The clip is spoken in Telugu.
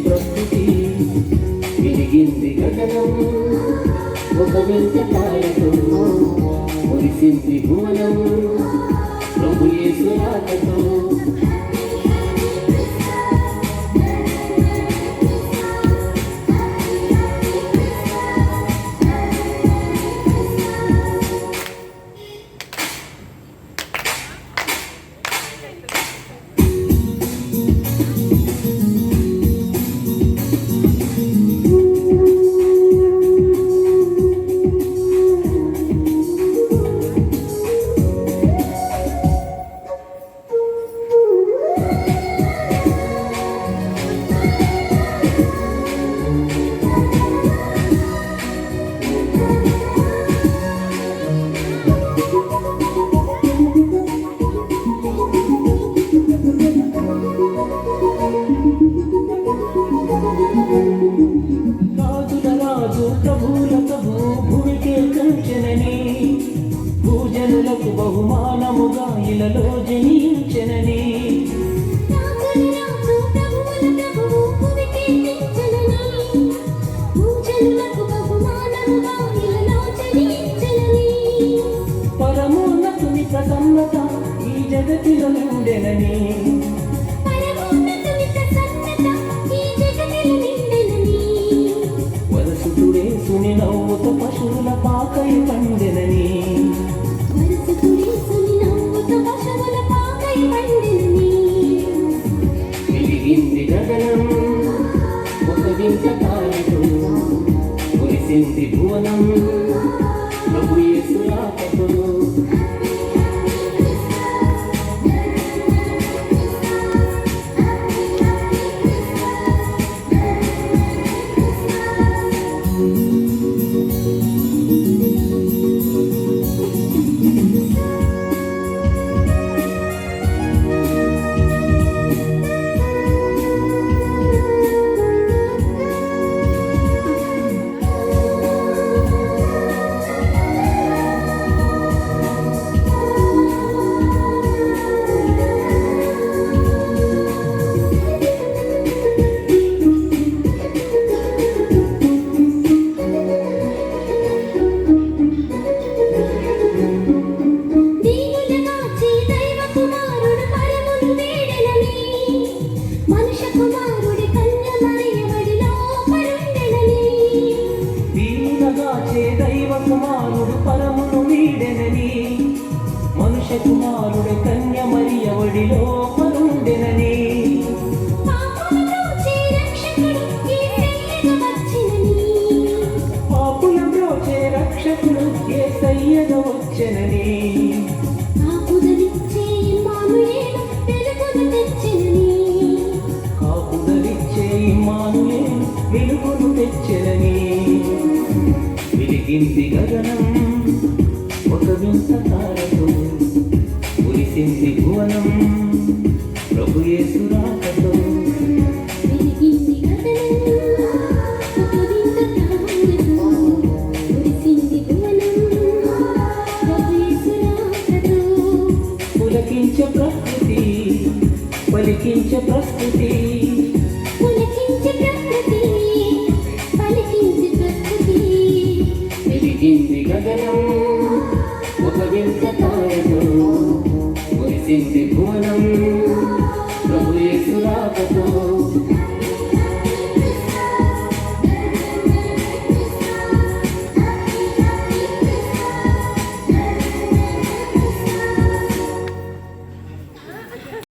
ప్రకృతి విరిగింది గగనం ఒక వింత తారతో మురిసింది భువనం ప్రభు యేసు రాకతో పూజనులకు బహుమానముగా ఇలలో జయించెనని పరమోన్నతుని ప్రసన్నత ఈ జగతిలో ఉండెనని వరసుతుడేసుని నవ్వుతో పశువుల పాకై పండెనని విరిగింది గగనం ఒక వింత తారతో మురిసింది భువనం ప్రభు యేసు రాకతో కుమారుడు పరమును వీడెనని మనుష్య కుమారుడు కన్య మరియ ఒడిలో పరుండెనని పాపుల బ్రోచే రక్షకుడు యేసయ్యగా వచ్చెనని కాపుదలిచ్చే ఇమ్మానుయేలు వెలుగును తెచ్చెనని విరిగింది గగనం ఒక వింత తారతో మురిసింది భువనం ప్రభు యేసు రాకతో పులకించే ప్రకృతి పలికించే ప్రకృతి